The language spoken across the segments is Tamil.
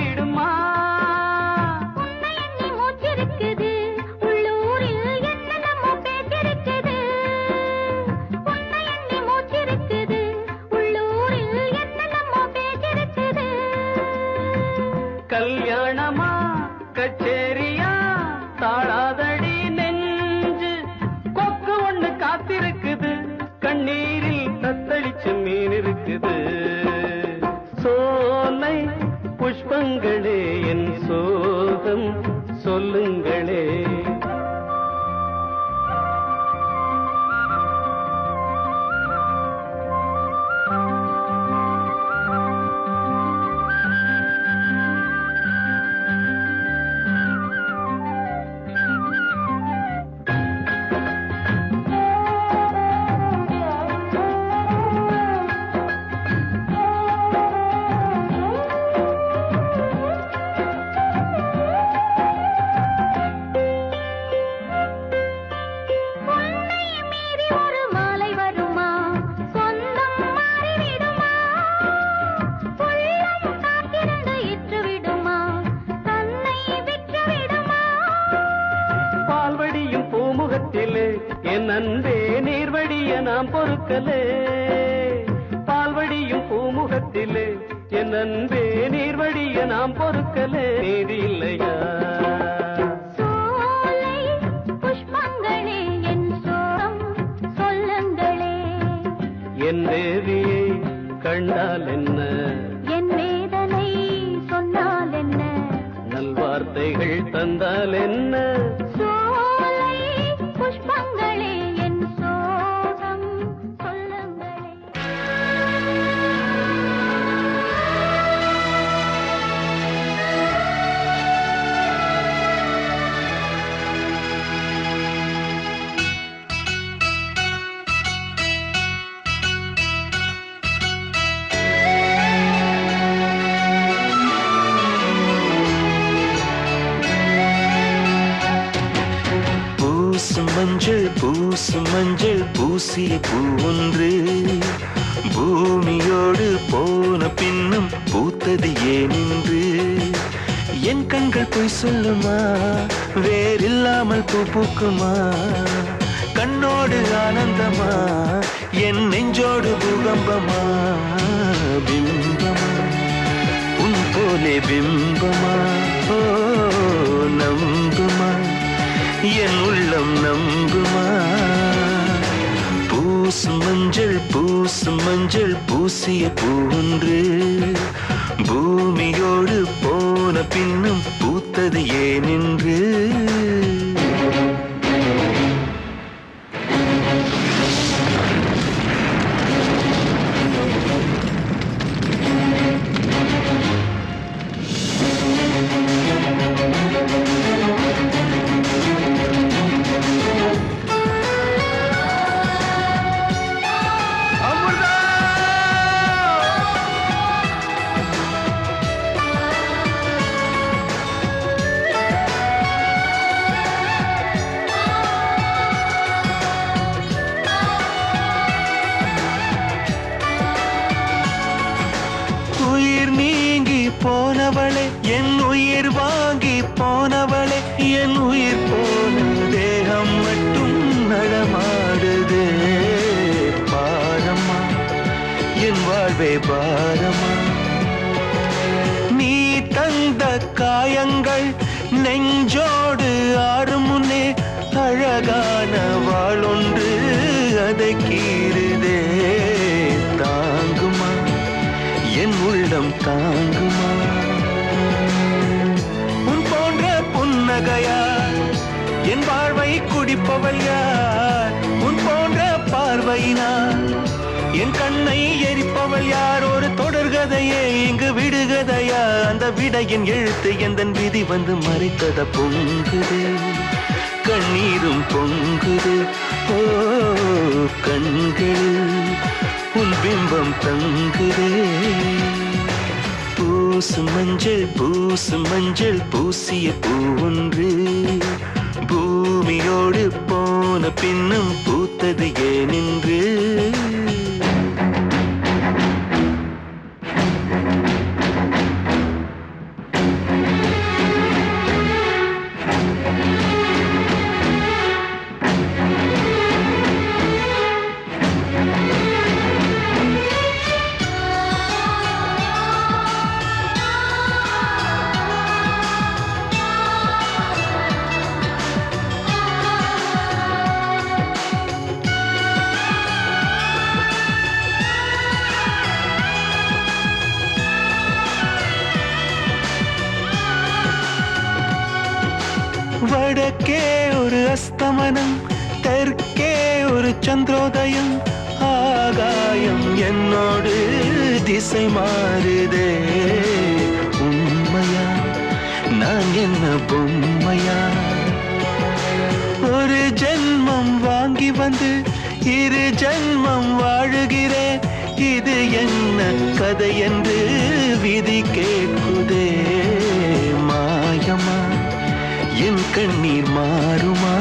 விடுமா? உன்னை எண்ணி மூச்சிருக்குது, உள்ளூரில் என்னென்னமோ பேச்சிருக்குது. உன்னை எண்ணி மூச்சிருக்குது, உள்ளூரில் என்னென்னமோ பேச்சிருக்குது. கல்யாணமா கச்சேரியா தாழாதடி நெஞ்சு, கொக்கு ஒண்ணு காத்திருக்குது, கண்ணீரில் தத்தளிச்சு மீன் இருக்குது. சோலை புஷ்பங்களே என் சோகம் சொல்லுங்களே. என் அன்பே நீர்வடிய நாம் பொறுக்கலே, பால்வடியும் பூமுகத்திலே. என் அன்பே நீர்வடிய நாம் பொறுக்கலே, நீதி இல்லையா? சோலை புஷ்பங்களே என் சோகம் சொல்லுங்களே. என் தேவியை கண்டால் என்ன, என் வேதனை சொன்னால் என்ன, நல்வார்த்தைகள் தந்தால் என்ன? சோலை புஷ்பங்களே என் சோகம் சொல்லுங்களே. மஞ்சள் பூசும் மஞ்சள் பூசிய பூ ஒன்று பூமியோடு போன பின்னும் பூத்தது ஏனென்று என் கண்கள் பொய் சொல்லுமா? வேறில்லாமல் பூ பூக்குமா? கண்ணோடு ஆனந்தமா, என் நெஞ்சோடு பூகம்பமா? பிம்பமா உன் போலே பிம்பமா? ஓ நம்புமா என் உள்ளம் நம்புமா? பூசும் மஞ்சள் பூசிய பூ ஒன்று பூமியோடு போன பின்னும் பூத்தது ஏனென்று. போனவளே என் உயிர் வாங்கி போனவளே, என் உயிர் போன தேகம் மட்டும் நடமாடுதே. பாரமா என் வாழ்வே பாரமா? நீ தந்த காயங்கள் நெஞ்சோடு ஆறும் முன்னே அழகான வாளொன்று அதை கீறுதே. தாங்குமா என் உள்ளம் தாங்குமா? உன் போன்ற புன்னகையார் என் வாழ்வை குடிப்பவள் யார்? உன் போன்ற பார்வையினார் என் கண்ணை எரிப்பவள் யார்? ஒரு தொடர்கதையே இங்கு விடுகதையா? அந்த விடையின் எழுத்து எந்தன் விதி வந்து மறைத்தத பொங்குது, கண்ணீரும் பொங்குது. ஓ கண்களில் உன் பிம்பம் தங்குதே. பூசும் மஞ்சள் பூசிய பூ ஒன்று பூமியோடு போன பின்னும் பூத்தது ஏனென்று. வடக்கே ஒரு அஸ்தமனம், தெற்கே ஒரு சந்திரோதயம். ஆகாயம் என்னோடு திசை மாறுதே. உண்மையா நான் என்ன பொம்மையா? ஒரு ஜென்மம் வாங்கி வந்து இரு ஜென்மம் வாழுகிறேன். இது என்ன கதை என்று விதி கேட்குதே. மாயமா என் கண்ணீர் மாறுமா?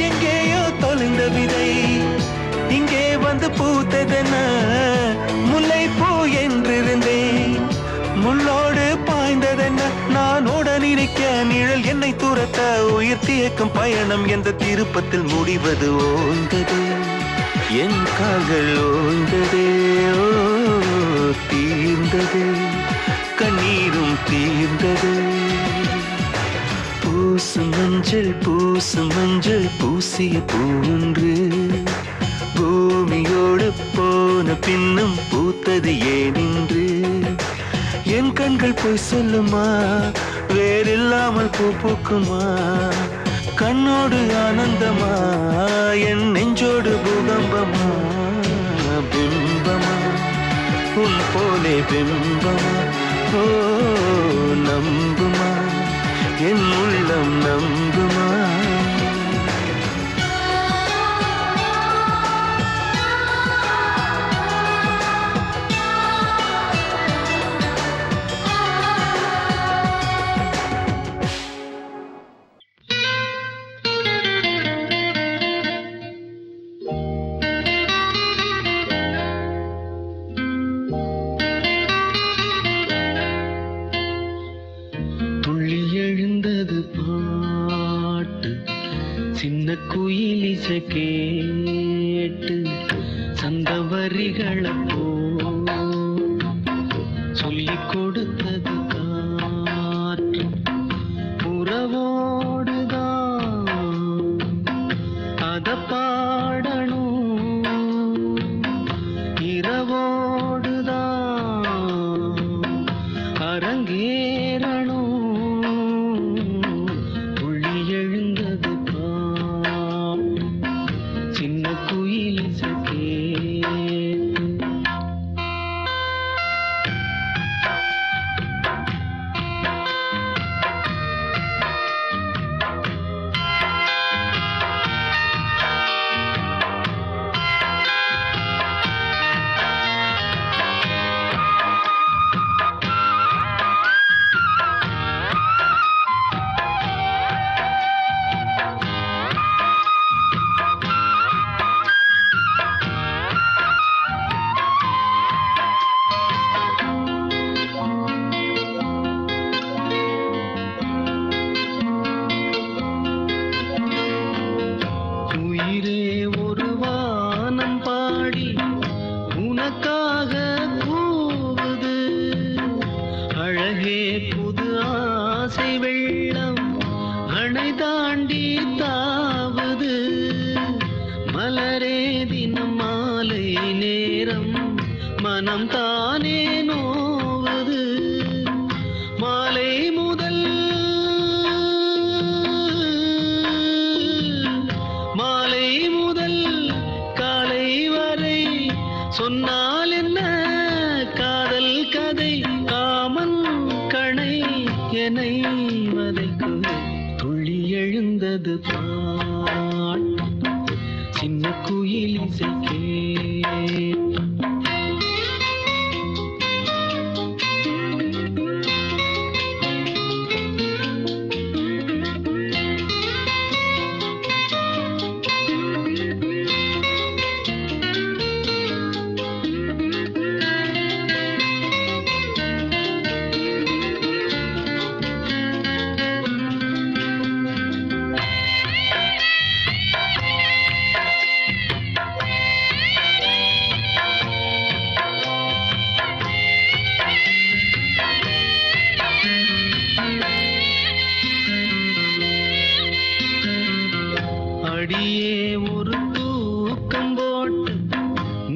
எங்கேயோ தொலைந்த விதை இங்கே வந்து பூத்ததென. முல்லை பூ என்றிருந்தேன், முள்ளோடு பாய்ந்ததென்ன. நான் உடன் இருக்க நிழல் என்னை துரத்த. உயிர் தியக்கும் பயணம் என்ற திருப்பத்தில் முடிவது ஓய்ந்தது. என் கால்கள் ஓய்ந்ததே. ஓ தீர்ந்தது, கண்ணீரும் தீர்ந்தது. பூசும் மஞ்சள் பூசும் மஞ்சள் பூசிய பூன்று பூமியோடு போன பின்னும் பூத்தது ஏனின்று. என் கண்கள் போய் சொல்லுமா? வேறில்லாமல் பூ பூக்குமா? கண்ணோடு ஆனந்தமா, என் நெஞ்சோடு பூகம்பமா? பிம்பமா உன் போலே பிம்பமா? ஓ நம்புமா என் உள்ளம் நம்புமா? சின்ன குயிலிசை கேட்டு சந்த வரிகளப்போ சொல்லிக் கொடுத்தது காற்று. உறவோடுதான் அத பாடணும், இரவோடுதான் அரங்கேறணும். மனம் தானே நோவது. மாலை முதல் காலை வரை சொன்னால் என்ன காதல் கதை. காமன் கணை என்னை வதைக்குது. துள்ளி எழுந்தது பாட்டு சின்ன குயில் இசை கேட்டு. அடியே ஒரு தூக்கம் போட்டு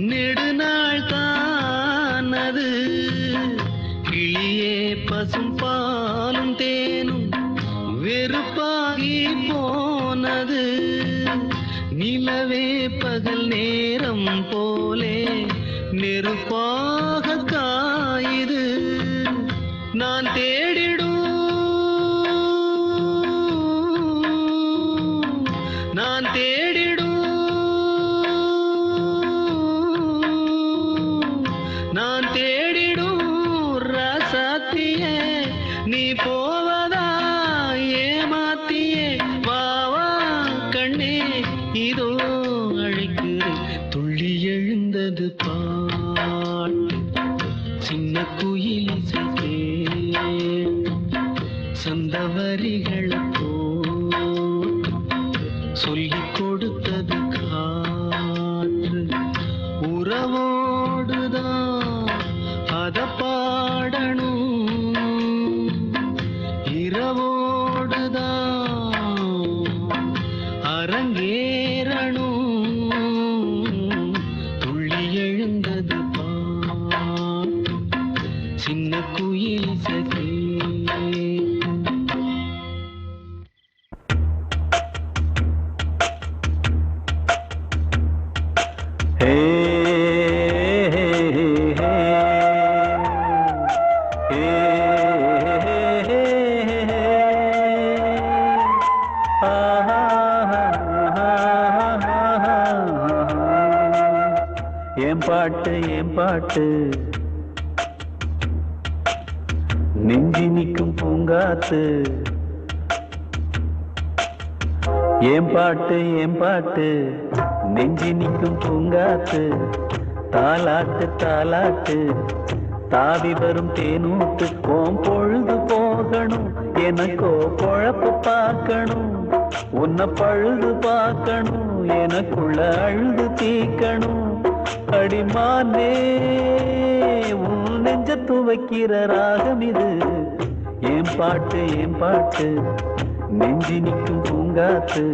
நெடுநாள் தானது. கிளியே பசும் பாலும் தேனும் கருப்பாகி போனது நிலவே பகல் நேரம் போலே நெருப்பாக காயுது நான் தேடிடும் நான் தேடிடும் நான் தேடிடும் ராசாத்தியே நீ போவதா ஏமாத்தியே வா வா கண்ணே இதோ அழைக்கிறேன் துள்ளி எழுந்தது பாட்டு சின்ன குயில் இசைக்கே சொந்த வரிகளை சொல்லிக் கொடுத்தது காற்று உறவோடுதான் அத பாடணும் இரவோடுதான் அரங்கேறணும் துள்ளி எழுந்தது பாட்டு சின்ன குயில் சகே ஏன் பாட்டு நெஞ்சி நிற்கும் பூங்காத்து ஏன் பாட்டு நெஞ்சி நிற்கும் பூங்காத்து தாலாட்டு தாலாட்டு தாவி வரும் தேனூட்டு ஓம் பொழுது போகணும் எனக்கோ பொழப்பு பார்க்கணும் உன்னை பழுது பார்க்கணும் எனக்குள்ள அழுது தீக்கணும் அடிமானே உன் நெஞ்ச துவைக்கிற ராகம் இது ஏன் பாட்டு நெஞ்சி நிற்கும் பூங்காத்து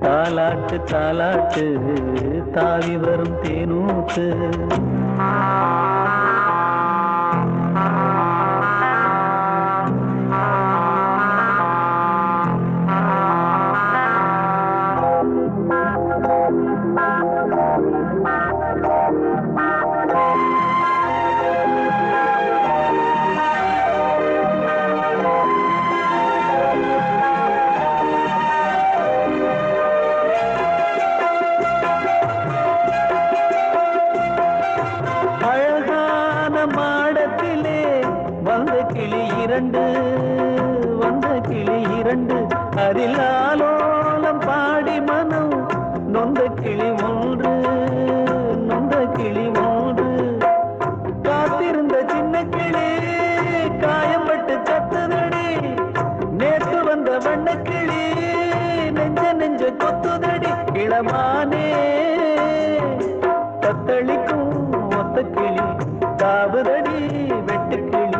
தாலாட்டு தாலாட்டு தாவி வரும் தேனூத்து வந்த கிளி இரண்டு அரிலாலோலம் பாடி மனம் நொந்த கிளி ஒன்று காத்திருந்த சின்ன கிளி காயம்பட்டு சத்துதடி நேற்று வந்த வண்ண கிளி நெஞ்ச கொத்துதடி இளமானே தத்தளிக்கும் ஒத்த கிளி தாவுதடி வெட்டு கிளி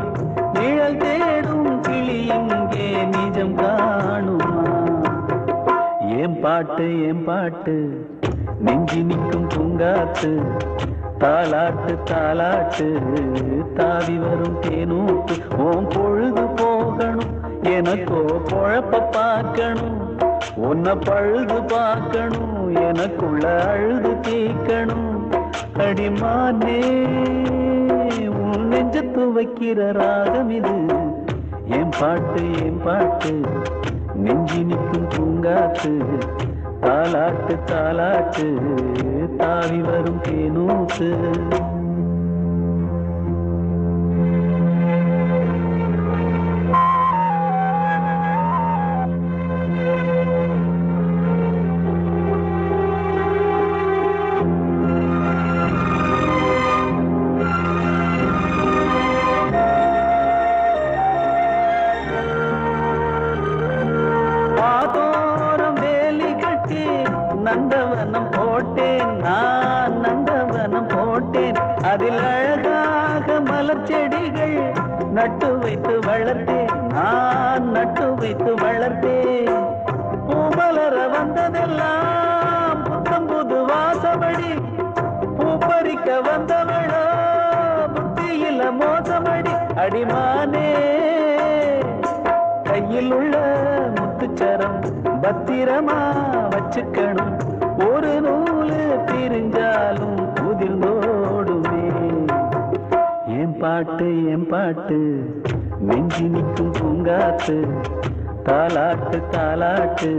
நிழல் தேடும் கிளி இங்கே நிஜம் காணுமா ஏன் பாட்டு நெஞ்சி நிற்கும் பூங்காத்து தாலாட்டு தாலாட்டு தாவி வரும் தேனூட்டு ஓம் பொழுது போகணும் எனக்கோ பொழப்ப பார்க்கணும் உன்னை பழுது பார்க்கணும் எனக்குள்ள அழுது தீக்கணும் அடிமானே உன் நெஞ்ச துவைக்கிற ராகம் இது ஏன் பாட்டு நெஞ்சி நிற்கும் பூங்காத்து தாலாட்டு தாலாட்டு தாவி வரும் தேனூத்து அதில் அழகாக மலர் செடிகள் நட்டு வைத்து வளர்த்தேன் நான் நட்டு வைத்து வளர்த்தேன் பூமலர வந்ததெல்லாம் புத்தம் புது வாசமடி பூப்பறிக்க வந்தவளோ புத்தியில மோசமடி அடிமானே கையில் உள்ள முத்துச்சரம் பத்திரமா வச்சுக்கணும். ஒரு நூலு பிரிஞ்சாலும் உதிர்ந்தோடுமே. என் பாட்டு நெஞ்சி நிற்கும் பூங்காத்து தாலாட்டு தாலாட்டு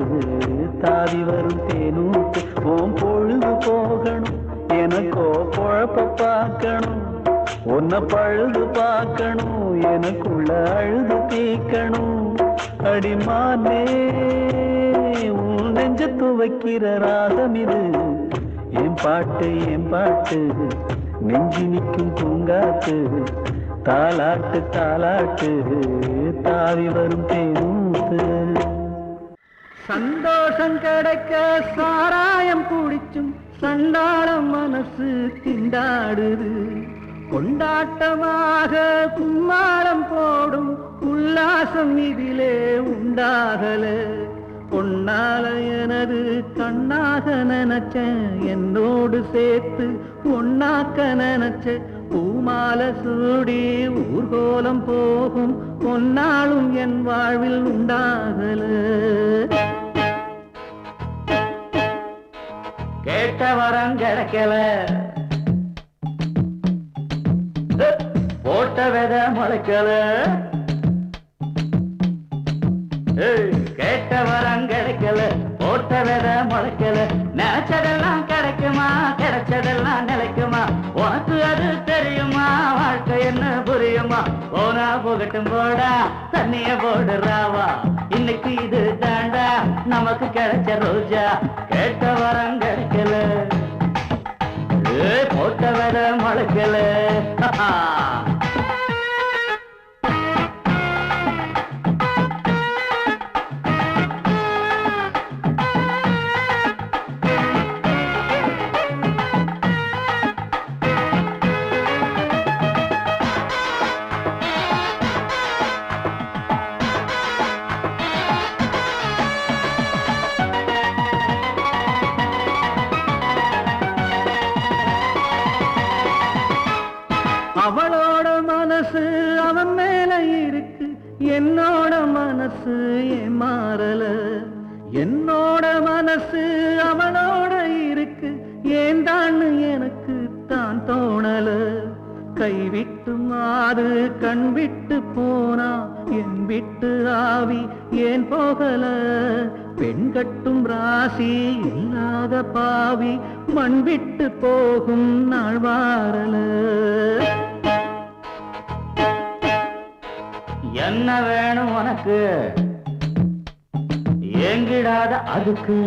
தாவி வரும் தேனூத்து. ஓம் பொழுது போகணும் எனக்கோ பொழப்ப பார்க்கணும். உன்னை பழுது பார்க்கணும் எனக்குள்ள அழுது தீக்கணும். அடிமானே உன் நெஞ்ச துவைக்கிற ராகம் இது. என் பாட்டு நெஞ்சி நிற்கும் பூங்காத்து தாலாட்டு தாலாட்டு தாவி வரும் தேனூத்து. சந்தோஷம் கிடைக்க சாராயம் குடிச்சும் சண்டாளம் மனசு திண்டாடுது. கொண்டாட்டமாக கும்மாளம் போடும் உல்லாசம் இதிலே உண்டாகல. பொன்னால எனது கண்ணாக நினைச்ச என்னோடு சேர்த்து பொன்னாக்க நினைச்ச பூமால சூடி ஊர்கோலம் போகும் பொன்னாளும் என் வாழ்வில் உண்டாகல. கேட்ட வரம் கிடைக்கல, போட்ட வித முளைக்கல. கேட்ட வரம் கிடைக்கல, போட்ட வித முளைக்கல. நினைச்சதெல்லாம் கிடைக்குமா, கிடைச்சதெல்லாம் நிலைக்குமா? உனக்கு அது தெரியுமா? வாழ்க்கை என்ன புரியுமா? போனா போகட்டும் போடா, தண்ணிய போடுறாவா. இன்னைக்கு இது தாண்டா நமக்கு கிடைச்ச ரோஜா. கேட்ட வரம் கிடைக்கல, போட்ட வித முளைக்கல. அவளோட மனசு அவன் மேல இருக்கு, என்னோட மனசு ஏமாறல. என்னோட மனசு அவளோட இருக்கு, ஏன் தான் எனக்கு தான் தோணல. கைவிட்டு மாறு கண் விட்டு போனா என் விட்டு ஆவி ஏன் போகல. பெண் கட்டும் ராசி இல்லாத பாவி மண் விட்டு போகும் நாள் வாரல. என்ன வேணும் உனக்கு, ஏங்கிடாத அதுக்கு.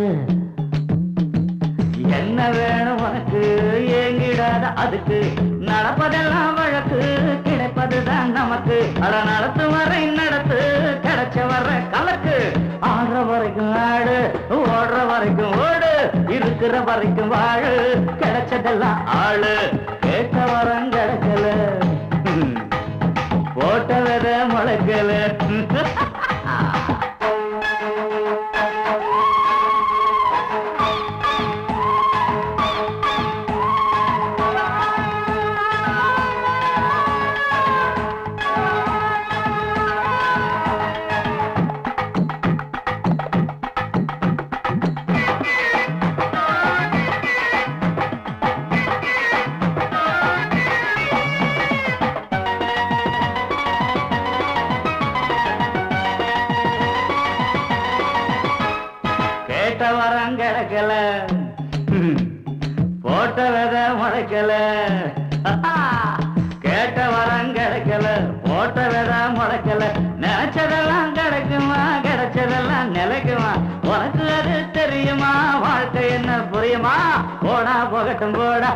என்ன வேணும் உனக்கு, ஏங்கிடாத அதுக்கு. நடப்பதெல்லாம் வழக்கு, கிடைப்பதுதான் நமக்கு. அட நடத்து வரை நடத்து, கிடைச்ச வர கலக்கு. ஆடுற வரைக்கும் ஆடு, ஓடுற வரைக்கும் ஓடு, இருக்கிற வரைக்கும் வாழு. கிடைச்சதெல்லாம் ஆளு, கேட்ட வரம் கிடைக்கல, போட்ட வித முளைக்கல. கேட்ட வரம் கிடைக்கல, போட்ட வித முளைக்கல. கேட்ட வரம் கிடைக்கல, போட்ட வித முளைக்கல. நினைச்சதெல்லாம் கிடைக்குமா, கிடைச்சதெல்லாம் நிலைக்குமா? உனக்கு அது தெரியுமா? வாழ்க்கை என்ன புரியுமா? போனா போகட்டும் போடா,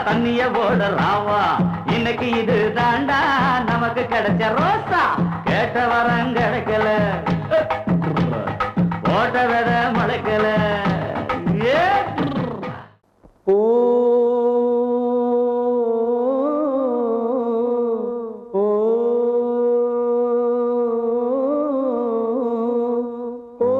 தண்ணிய போடுறாவா. இன்னைக்கு இது தாண்டா நமக்கு கிடைச்ச ரோசா. கேட்ட வரம் கிடைக்கல, போட்ட வித முளைக்கல. ஓ ஓ ஓ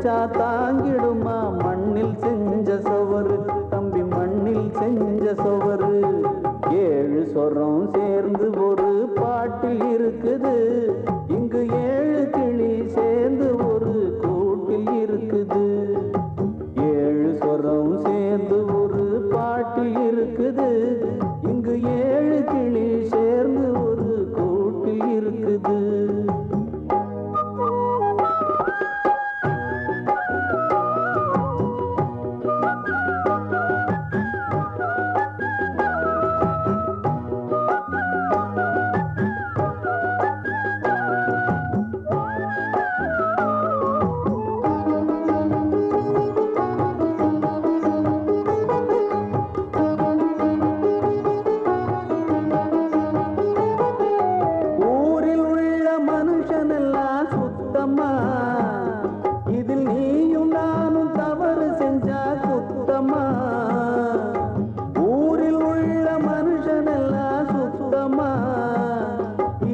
நினைச்சா தாங்கிடுமா மண்ணில் செஞ்ச சுவரு தம்பி மண்ணில் செஞ்ச சுவரு 7 சொரம் சேர்ந்து ஒரு பாட்டில் இருக்குது இங்கு 7 கிளி சேர்ந்து ஒரு கூட்டில் இருக்குது 7 சொரம் சேர்ந்து ஒரு பாட்டில் இருக்குது இங்கு 7 கிளி சேர்ந்து ஒரு கூட்டில் இருக்குது இதில் நீயும் நானும் தவறு செஞ்சா குத்தமா ஊரில் உள்ள மனுஷன் எல்லாம் சுத்தமா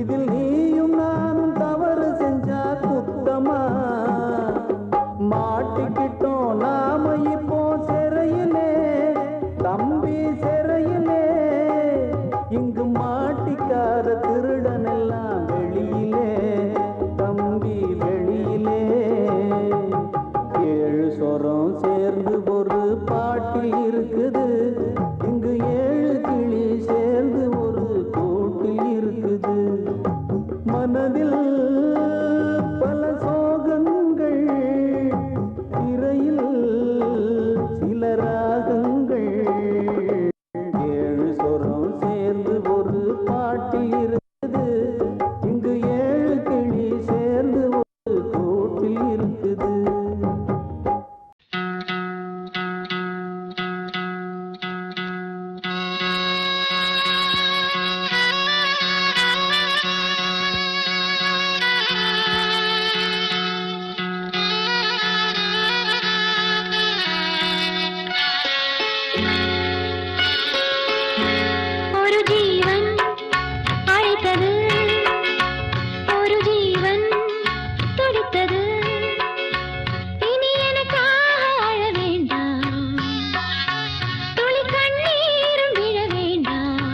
இதில் நீயும் நானும் தவறு செஞ்சா குத்தமா மாட்டிக்கிட்டோம் நாம இப்போ சிறையிலே தம்பி சிறையிலே இங்கு மாட்டிக்காத திருடன் எல்லாம் வெளியிலே தம்பி வெளியிலே 7 சொரம் சேர்ந்து ஒரு பாட்டில் இருக்குது இங்கு 7 கிளி சேர்ந்து ஒரு கூட்டில் இருக்குது மனதில் பல சோகங்கள் திரையில் சில ராகங்கள் 7 சொரம் சேர்ந்து ஒரு பாட்டில் இருக்குது இங்கு 7 கிளி சேர்ந்து ஒரு கூட்டில் இருக்குது ஒரு ஜீவன் அழைத்தது ஒரு ஜீவன் துடித்தது இனி எனக்காக அழ வேண்டாம் துளி கண்ணீரும் விழ வேண்டாம்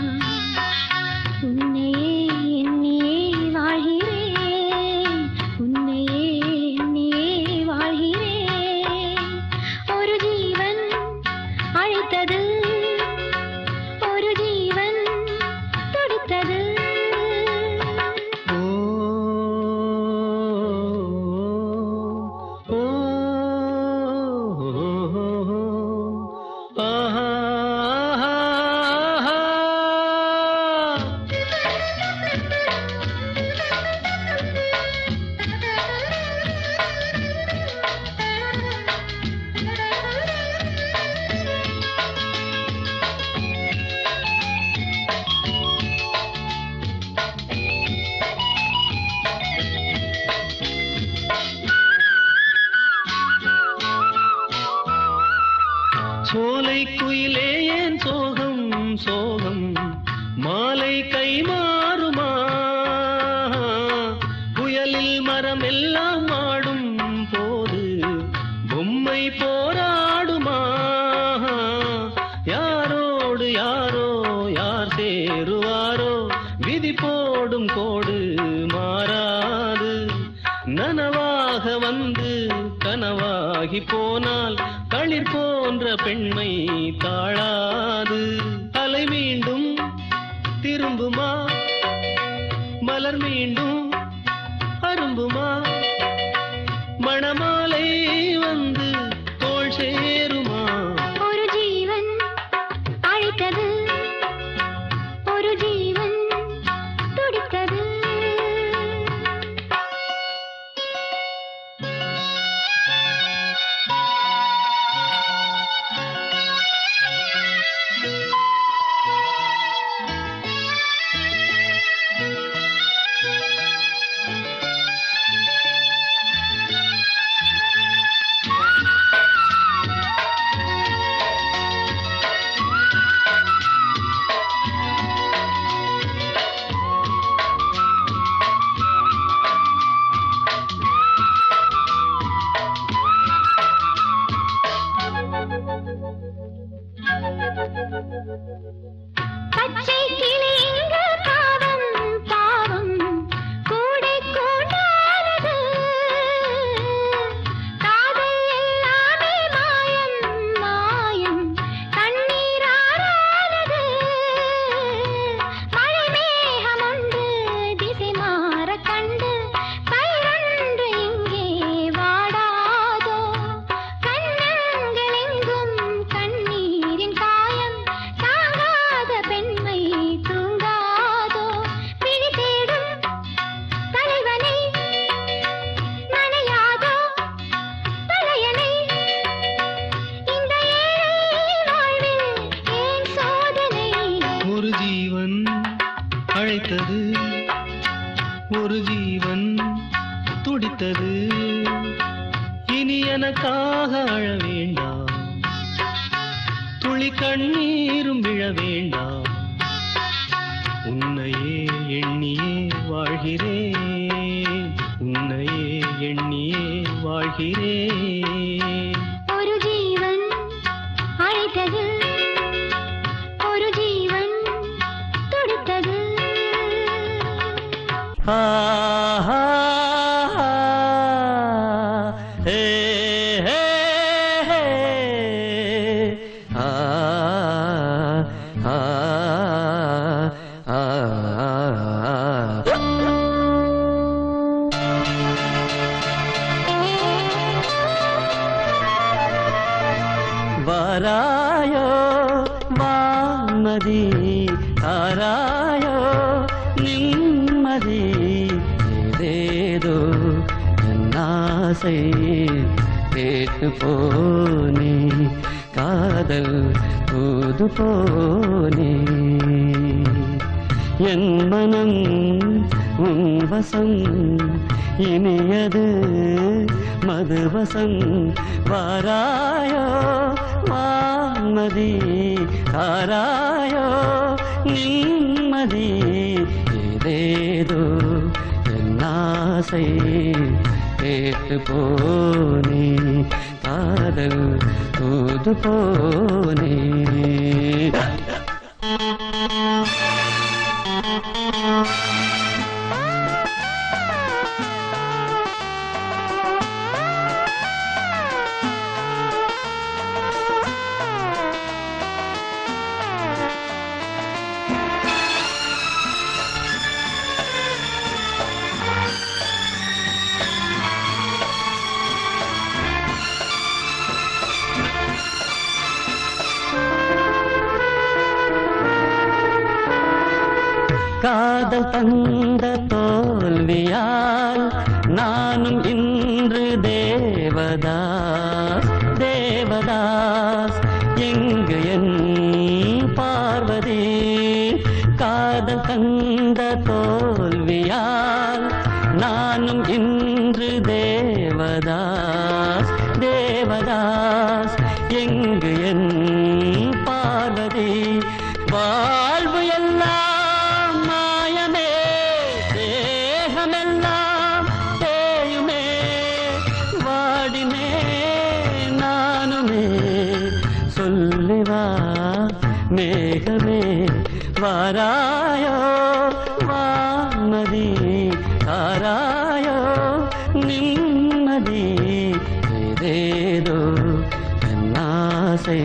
உன்னையே எண்ணியே வாழ்கிறேன் உன்னையே எண்ணியே வாழ்கிறேன் ஒரு ஜீவன் அழைத்தது ஒரு ஜீவன் துடித்தது ஓ ஓ ஆஹா சோலை குயிலே ஏன் சோகம் சோகம் மாலை கை மாறுமா புயலில் மரம் எல்லாம் ஆடும் போது பொம்மை போராடுமா யாரோடு யாரோ யார் சேருவாரோ விதி போடும் கோடு மாறாது நனவாக வந்து கனவாகி போனால் களிர் போன்ற பெண்மை தாழாது அலை மீண்டும் திரும்புமா மலர் மீண்டும் அரும்புமா மணமாலை வந்து தோள் சேருமா ஒரு ஜீவன் அழைத்தது ஒரு ஜீவன் துடித்தது விட்டது. இனி எனக்காக அழ வேண்டாம், துளி கண்ணீரும் விழ வேண்டாம். உன்னையே எண்ணியே வாழ்கிறேன், உன்னையே எண்ணியே வாழ்கிறேன். ஒரு ஜீவன் அழைத்தது, ஒரு ஜீவன் துடித்தது. வாராயோ வான்மதி, தாராயோ நிம்மதி. ஏதேதோ என் ஆசை கேட்டு போனே, காதல் தூது போனே. என் மனம் உன் வசம், இனியது மதுவசம். வாராயோ வான்மதி, தாராயோ நிம்மதி. ஏதேதோ என் ஆசை கேட்டு போனே, காதல் தூது போனே. காதல் தந்த தோல்வியால் நானும் இன்று தேவதாஸ், தேவதாஸ். எங்கு என் பார்வதி? காதல் தந்த தோல்வியால் நானும் இன்று தேவதாஸ், தேவதாஸ். எங்கு என் பார்வதி? வாழ்வு எல்லாம் மாயமே, தேகமெல்லாம் தேயுமே. வாடினே நானுமே, சொல்லிவா மேகமே. வாராயோ வான்மதி, தாராயோ நிம்மதி. ஏதேதோ என் ஆசை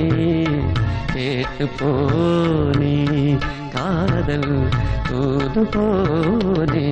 கேட்டு போனே, காதல் தூது போனே.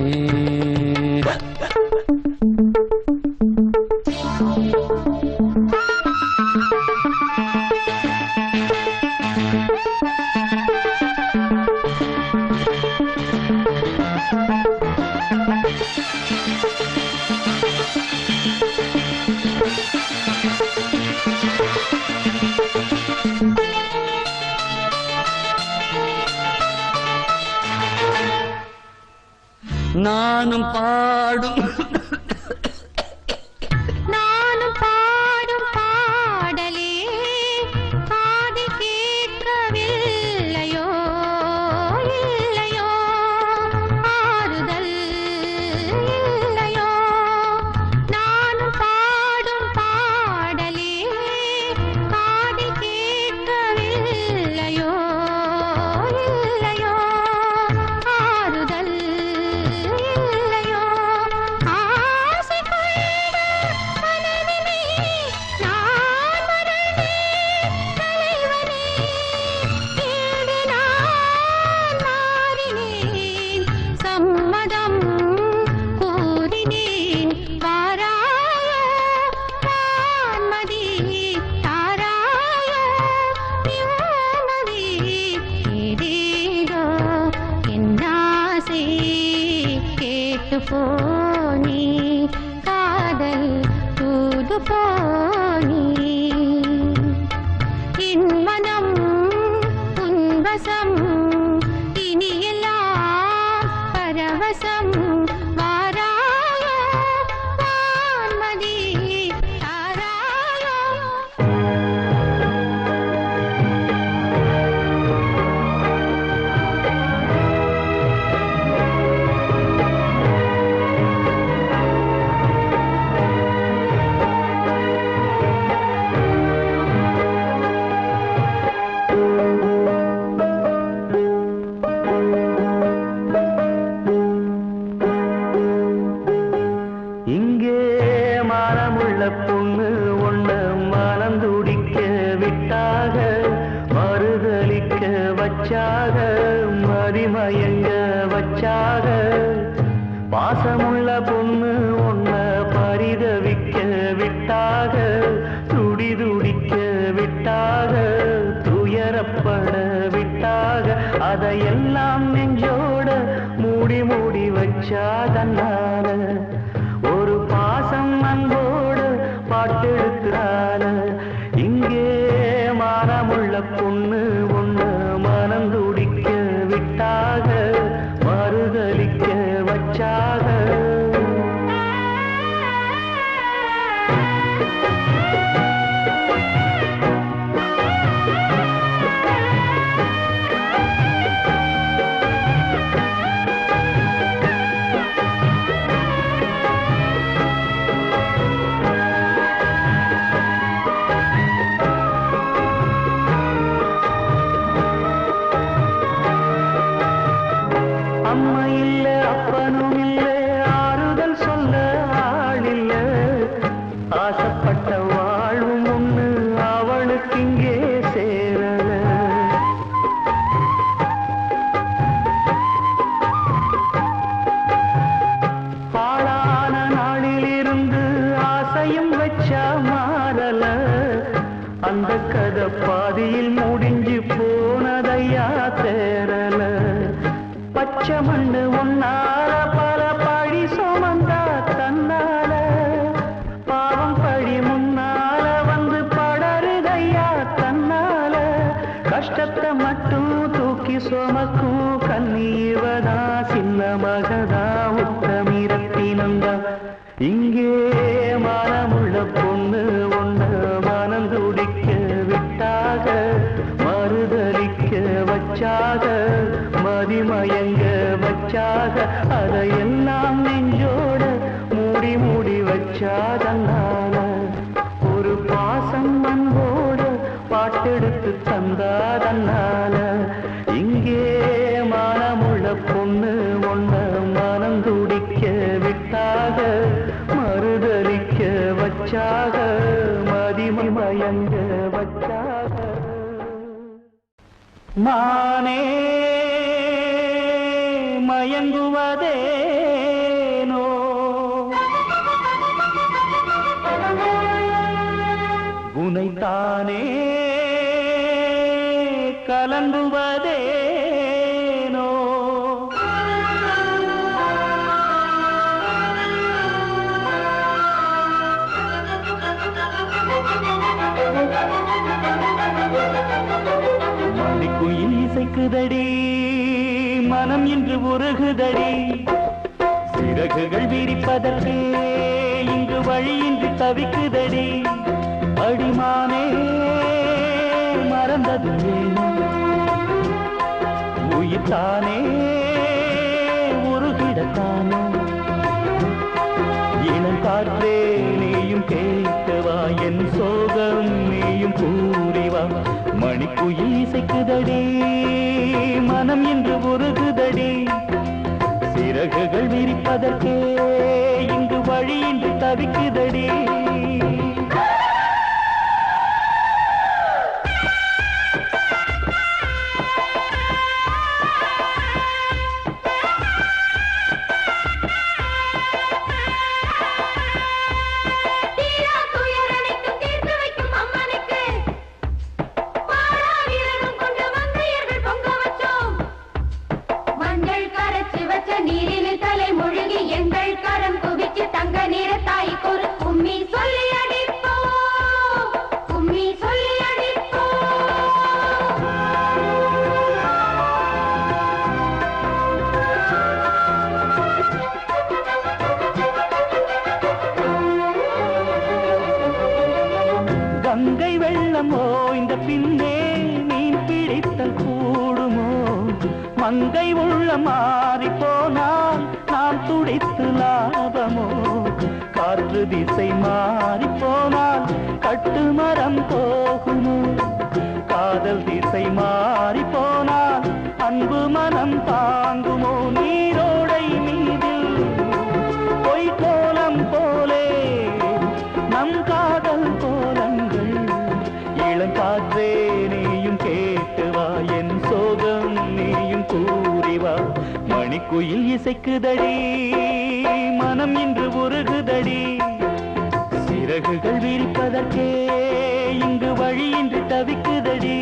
நானும் பாடும் பாடலே காதில் கேட்கவில்லையோ, இல்லையோ ஆறுதல் இல்லையோ. நானும் பாடும் பாடலே காதில் கேட்கவில்லையோ, இல்லையோ ஆறுதல் இல்லையோ. ஆசை கொண்ட மனதிலே நான் மறந்தேன் தலைவனே. இன்று நான் மாறினேன், சம்மதம் கூறினேன். வாராயோ வான்மதி, தாராயோ நிம்மதி. ஏதேதோ என் ஆசை கேட்டு போனே, காதல் தூது போனே. என் மனம் உன் வசம், இனியெல்லாம் பரவசம். வாராயோ இங்கே மானமுள்ள பொண்ணு ஒண்ணு மனந்துடிக்க விட்டாக மறுதலிக்க வச்சாக மதிமயங்க வச்சாக பாசமுள்ள பொண்ணு ஒண்ண பரிதவிக்க விட்டாக துடிதுடிக்க விட்டாக துயரப்பட விட்டாக அதையெல்லாம் நெஞ்சோட மூடி மூடி வச்சாதன்னால ஒரு பாசம் அன்போடு பாட்டெடுக்கிறான இங்கே மானமுள்ள பொண்ணு ஒண்ணு மனந்துடிக்க விட்டாக மறுதலிக்க வச்சாக அம்மா இல்ல அப்பனும் இல்ல ஆறுதல் சொல்ல ஆள் இல்ல ஆசைப்பட்ட வாழும் ஒண்ணு அவளுக்கு இங்கே சேரல பாழான நாளிலிருந்து ஆசையும் வச்சா மாறல அந்த கதை பாதியில் முடிஞ்சு போனதையா தேரல பச்சை மண்ணு உன்னால பல பழி சுமந்தா தன்னால பாவம் பழி முன்னால வந்து படருதையா தன்னால கஷ்டத்தை மட்டும் தூக்கி சுமக்கும் கண்ணீவதா சின்ன மகதா உத்தமிரத்தினந்தா இங்கே மனமுள்ள பொண்ணு ஒண்ணு மனந்துடிக்க விட்டாக மறுதலிக்க வச்சாக மதிமயங்க வச்சாக அதையெல்லாம் நெஞ்சோட மூடி மூடி வச்சாதன்னால ஒரு பாசம் அன்போடு பாட்டெடுத்து தந்தாதன்னால இங்கே மனமுள்ள பொண்ணு ஒண்ணு மனந்துடிக்க விட்டாக மறுதலிக்க வச்சாக மதிமயங்க வச்சாக மானே மயங்குவதேனோ உனைத்தானே கலங்குவதேனோ மணிக்குயில் இசைக்குதடி மனம் இன்று உருகுதடி சிறகுகள் விரிப்பதற்கே இங்கு வழியின்றி தவிக்குதடி அடிமானே மறந்தது உயிர்த்தானே உருகிடத்தானே இளம் காற்றே நீயும் கேட்கவா என் சோகம் நீயும் கூறிவா மணிக்குயில் இசைக்குதடி மனம் இன்று உருகுதடி சிறகுகள் விரிப்பதற்கே இங்கு வழியின்றி தவிக்குதடி நீரில் தலை முழுகி எங்கள் கரம் குவிச்சு தங்க நிற தாய்க்கு ஒரு கும்மி சொல்லி அடிப்போம் கும்மி சொல்லி அடிப்போம் கங்கை வெள்ளம் ஓய்ந்த பின்னே மீன் பிடித்தல் கூடுமோ மங்கை உள்ள மாறி போனால் நாம் துடித்து லாபமோ காற்று திசை மாறி போனால் கட்டு மரம் போகுமோ காதல் திசை மாறி போனால் அன்பு மனம் தாங்குமோ நீரோடை மீதில் பொய்கோலம் போலே மணிக்குயில் இசைக்குதடி மனம் இன்று உருகுதடி சிறகுகள் விரிப்பதற்கே இங்கு வழியின்றி தவிக்குதடி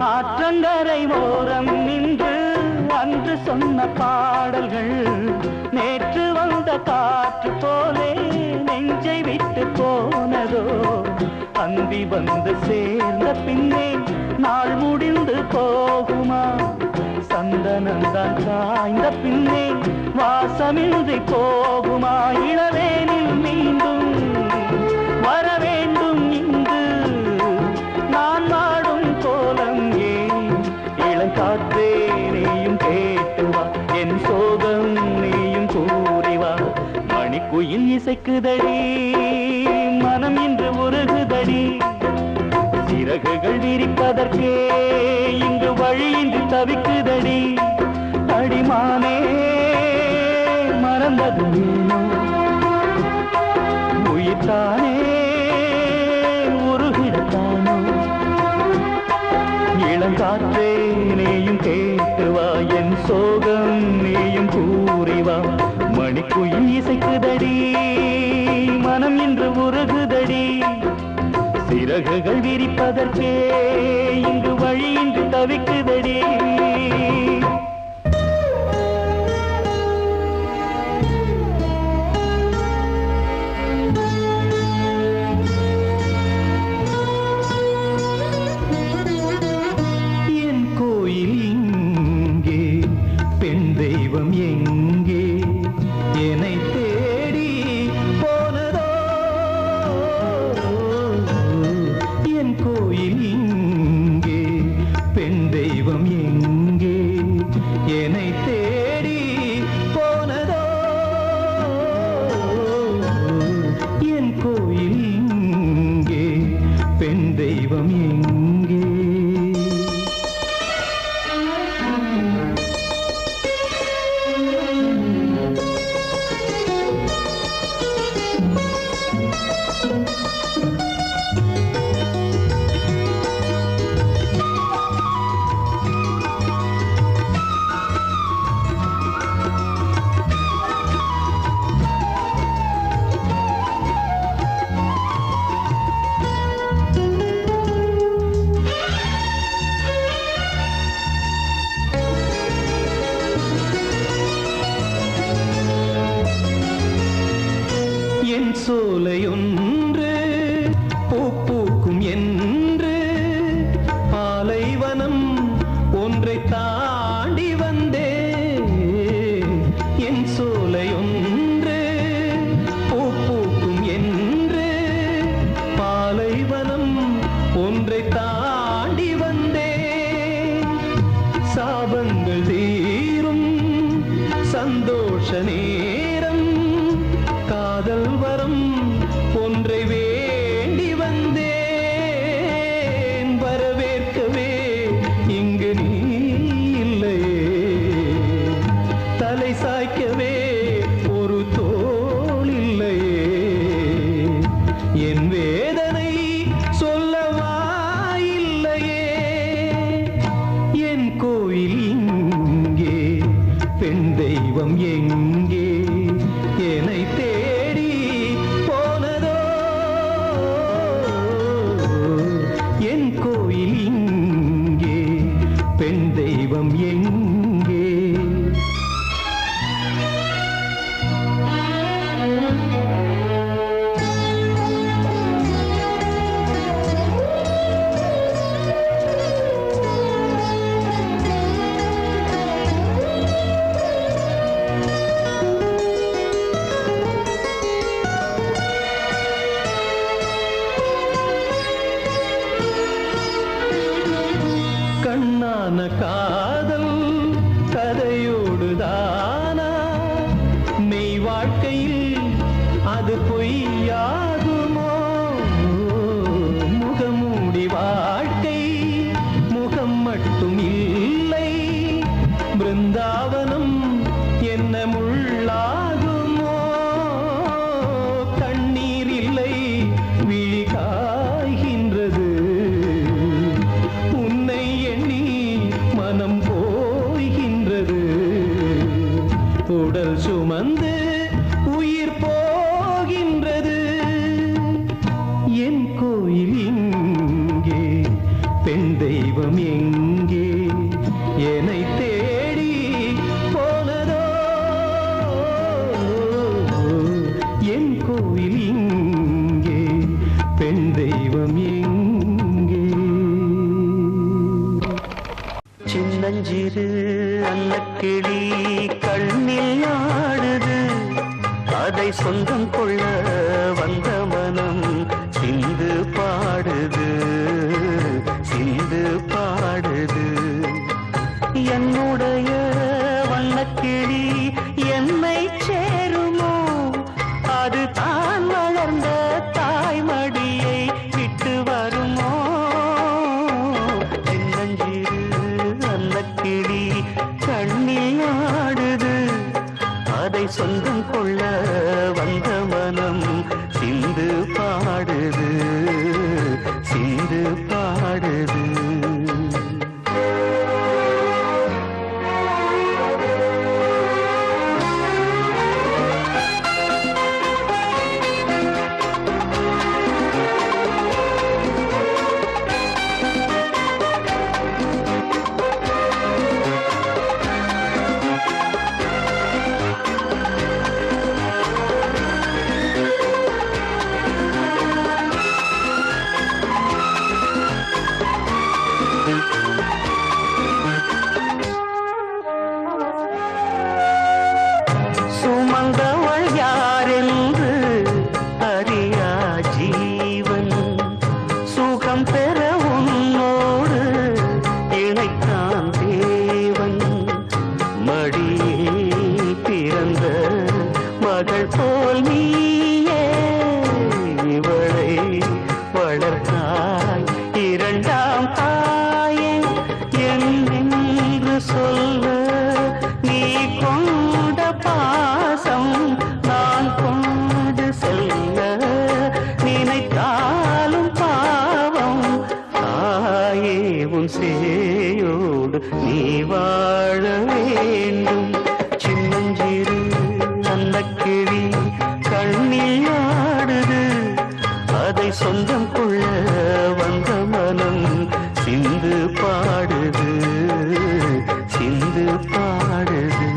ஆற்றங்கரை ஓரம் நின்று அன்று சொன்ன பாடல்கள் நேற்று வந்த காற்று போலே நெஞ்சை விட்டு போனதோ அந்தி வந்து சேர்ந்த பின்னே நாள் முடிந்து போகுமா சந்தனந்தான் காய்ந்த பின்னே வாசமின்றி போகுமா இளவேனில் மீண்டும் வர வேண்டும் இங்கு நான் வாடும் கோலம் ஏன் இளங்காற்றே நீயும் கேட்டு வா என் சோகம் நீயும் கூறி வா மணிக்குயில் இசைக்குதடி மனம் இன்று உருகுதடி சிறகுகள் விரிப்பதற்கே இங்கு வழியின்றி தவிக்குதடி அடிமானே மறந்தது நீனோ உயிர்த்தானே உருகிடத்தானோ இளங்காற்றே நீயும் கேட்டு வா என் சோகம் நீயும் கூறி வா மணிக்குயில் இசைக்குதடி மனம் இன்று உருகுதடி சிறகுகள் விரிப்பதற்கே இங்கு வழியின்றி தவிக்குதடி என் கோயில் இங்கே பெண் தெய்வம் எங்கே என்னை தேடி போனதோ என் கோயில் இங்கே பெண் தெய்வம் எங்கே என்னை தேடி போனதோ என் கோயில் இங்கே பெண் தெய்வம் எங்கே என் சோலையொன்று பூ பூக்கும் என்று பாலைவனம் ஒன்றை தாண்டி வந்தே என் சோலையொன்று பூ பூக்கும் என்று பாலைவனம் ஒன்றை தாண்டி வந்தே சாபங்கள் தீரும் சந்தோஷ நேரம் காதல் வரம் ஒன்றை வேண்டி வந்தேன் வரவேற்கவே இங்கு நீ இல்லையே தலை சாய்க்கவே ஒரு தோள் இல்லையே என் வேதனை சொல்ல வாயில்லையே மெய்யான காதல் கதையோடுதானா மெய் வாழ்க்கையில் அது பொய்யாகுமோ முகமூடி வாழ்க்கை முகம் மட்டும் இல்லை பிருந்தாவனம் என்ன முள்ளாகுமோ கண்ணீர் இல்லை விழி காய்கின்றது உன்னை எண்ணி மனம் போய்கின்றது உடல் சுமந்து உயிர் போகின்றது என் கோயில் இங்கே பெண் தெய்வம் எங்கே என்னை தேடி போனதோ என் கோயில் இங்கே பெண் தெய்வம் எங்கே சின்னஞ்சிறு அன்னக்கிளி கண்ணில் ஆடுது அதை சொந்தம் கொள்ள வந்த மனம் சிந்து பாடுது சிந்து பாடுது என்னுடைய வண்ணக்கிளி என்னை சேருமோ அது தான் வளர்ந்த தாய்மடியை விட்டு வருமோ சின்னஞ்சிறு அன்னக்கிளி கண்ணில் ஆடுது அதை சொந்தம் கொள்ள வந்த மனம் சிந்து பாடுது சிந்து பாடுது சுமந்தவள் யாரென்று அறியா ஜீவன் சுகம் பெற உன்னோடு இணைத்தான் தேவன் மடியில் பிறந்த மகள் போல் நீயே இவளை வளர்த்தாய் இரண்டாம் தாயே என்று சொல்ல நீ கொண்ட பாசம் நான் கொண்டு செல்ல நினைத்தாலும் பாவம் தாயே உன் சேயோடு நீ வாழ வேண்டும் சின்னஞ்சிறு அன்னக்கிளி கண்ணில் ஆடுது அதை சொந்தம் கொள்ள வந்த மனம் சிந்து பாடுது சிந்து பாடுது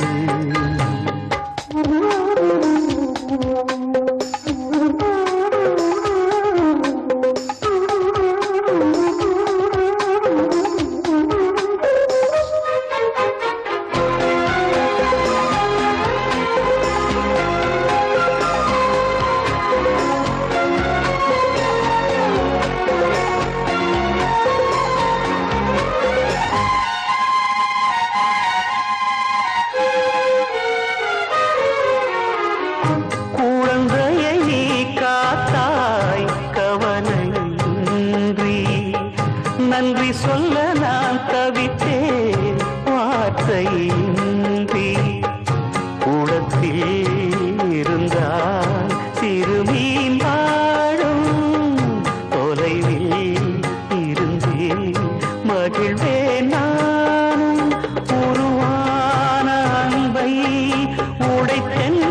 குழந்தையை நீ காத்தாய் கவலையின்றி நன்றி சொல்ல நான் தவித்தேன் வார்த்தையின்றி கூடத்தில் இருந்தால் சிறுமீன் வாழும் தொலைவில் இருந்தே மகிழ்வேன் நானும் உருவான அன்பை உடைத்தென்ன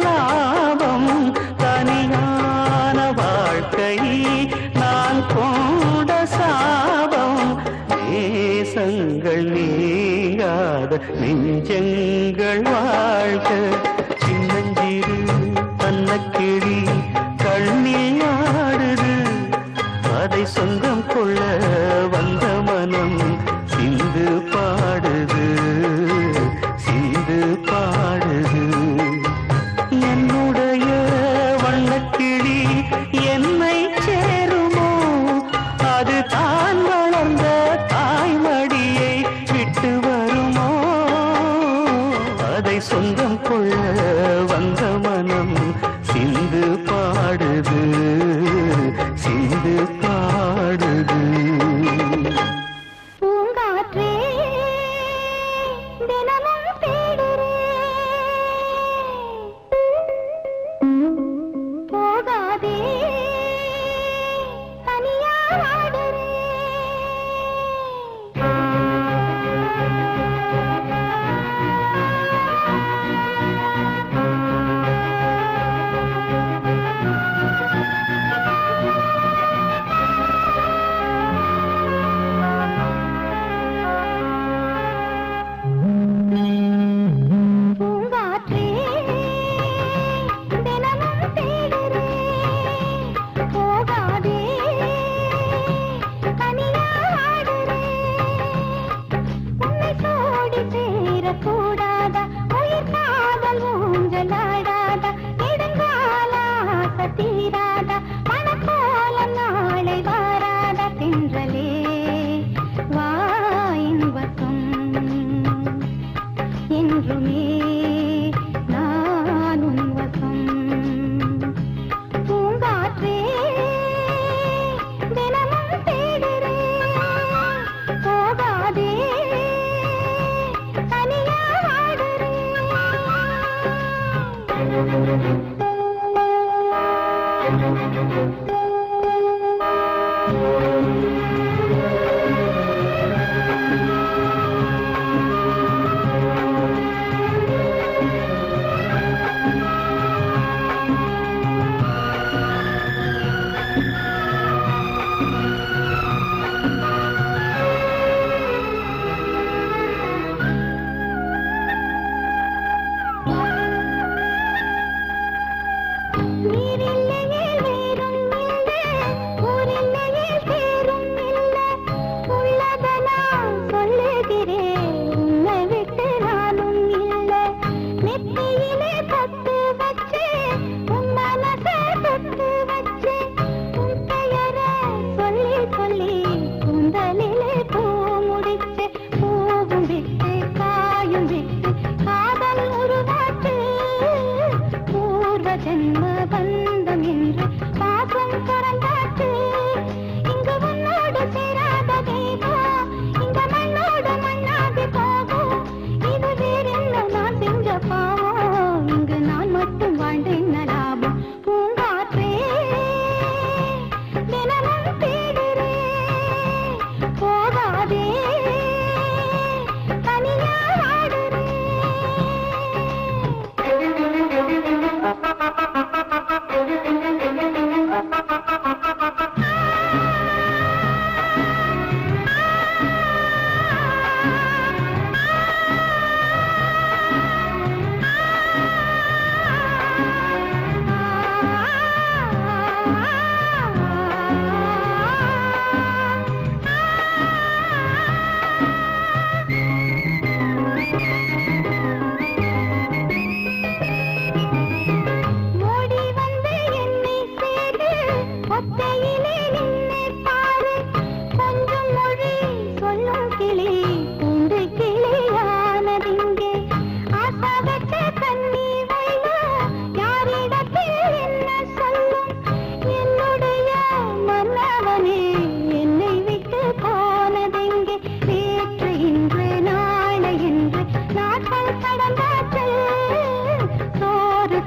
லாபம் தனியான வாழ்க்கை நான் கொண்ட சாபம் தேசங்கள் நீங்காத நெஞ்சங்கள் வாழ்க சின்னஞ்சிறு அன்னக்கிளி கண்ணில் ஆடுது அதை சொந்தம் கொள்ள வந்த மனம் சிந்து பாடுது சிந்து பாடுது என்னுடைய வண்ணக்கிளி என்னை சேருமோ அது தான் வளர்ந்த தாய்மடியை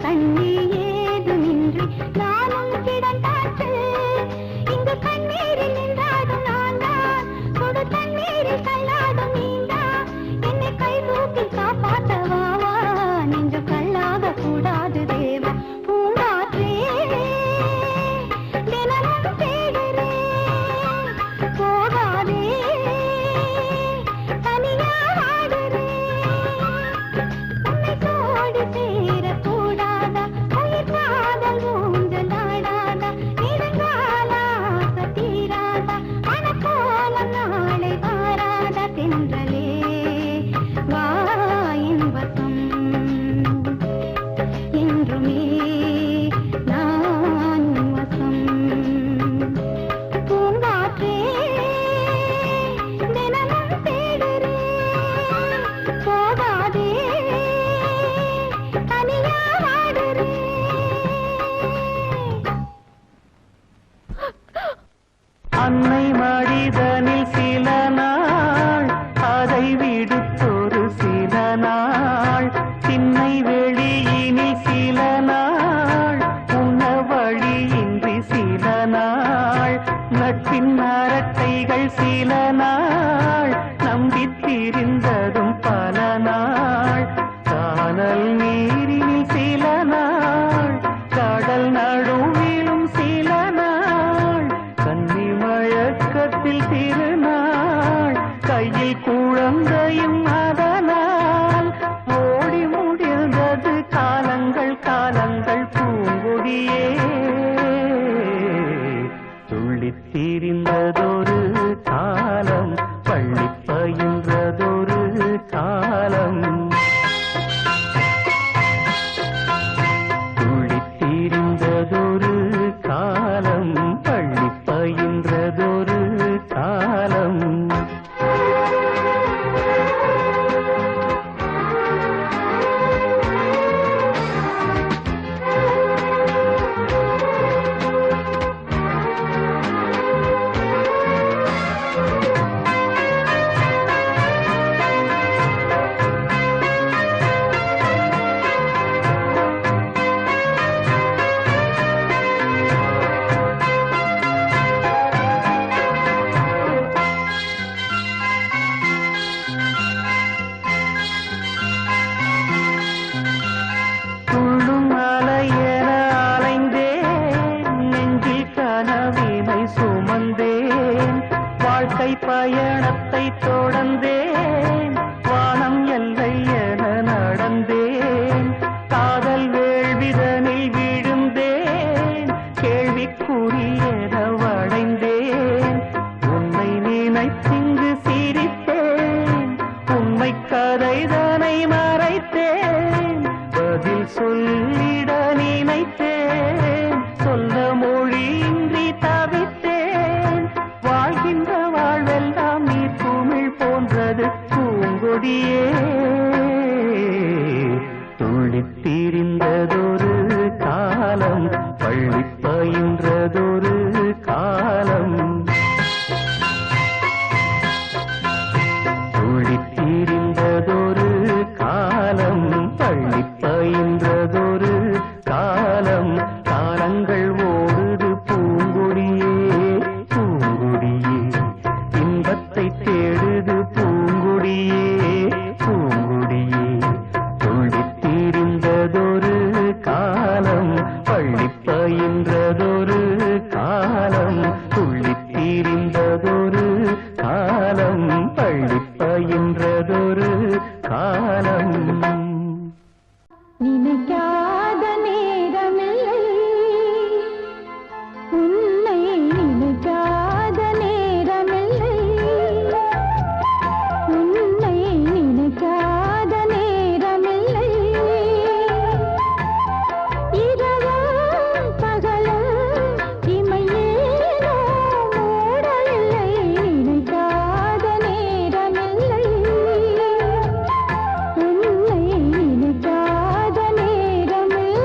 கண்ணி ஏதுமின்றி நானும் கிடந்தாச்சு சில நாள் நம்பித் திரிந்ததும் பல நாள் கானல் நீரினில் சில நாள் கடல் நடுவிலும் சில நாள் கன்னி மழக்கத்தில் திருநாள் கையில் குழந்தையும் அதனால் ஓடி முடிந்தது காலங்கள் காலங்கள் பூங்கொடியே துள்ளித் திரிந்ததொரு காலம் பள்ளி பயின்றதொரு காலம் துள்ளித் திரிந்ததொரு காலம் பள்ளி பயின்றதொரு காலம் துள்ளும் அலையென அலைந்தேன் நெஞ்சில் கனவினை சுமந்தேன் வாழ்க்கை பயணத்தை தொடர்ந்தேன் வானம் எல்லை என நடந்தேன் காதல் வேள்விதனில் விழுந்தேன் கேள்விக்குரியென வளைந்தேன் உன்னை நினைத்திங்கு சிரித்தேன் உண்மை கதைதனை மறைத்தேன் பதில் சொல்லிட நினைத்தேன் சொல்ல மொழியின்றி தவித்தேன் வாழ்கின்ற வாழ்வெல்லாம் நீர் குமிழ் போன்றது பூங்கொடியே துள்ளித் திரிந்ததொரு காலம் பள்ளி பயின்றதொரு காலம் துள்ளித் திரிந்ததொரு காலம் பள்ளி பயின்றதொரு காலம் காலங்கள் ஓடுது பூங்கொடியே பூங்கொடியே இன்பத்தை தேடுது பூங்கொடியே பூங்கொடியே துள்ளித் திரிந்ததொரு காலம் பள்ளி பயின்றதொரு காலம் துள்ளித் திரிந்ததொரு காலம் பள்ளி பயின்றதொரு காலம் நினைக்காத நேரமில்லை உன்னை நினைக்காத நேரமில்லை உன்னை நினைக்காத நேரமில்லை இரவும் பகலும் இமையேனோ மூடவில்லை நினைக்காத நேரமில்லை உன்னை நினைக்காத நேரமில்லை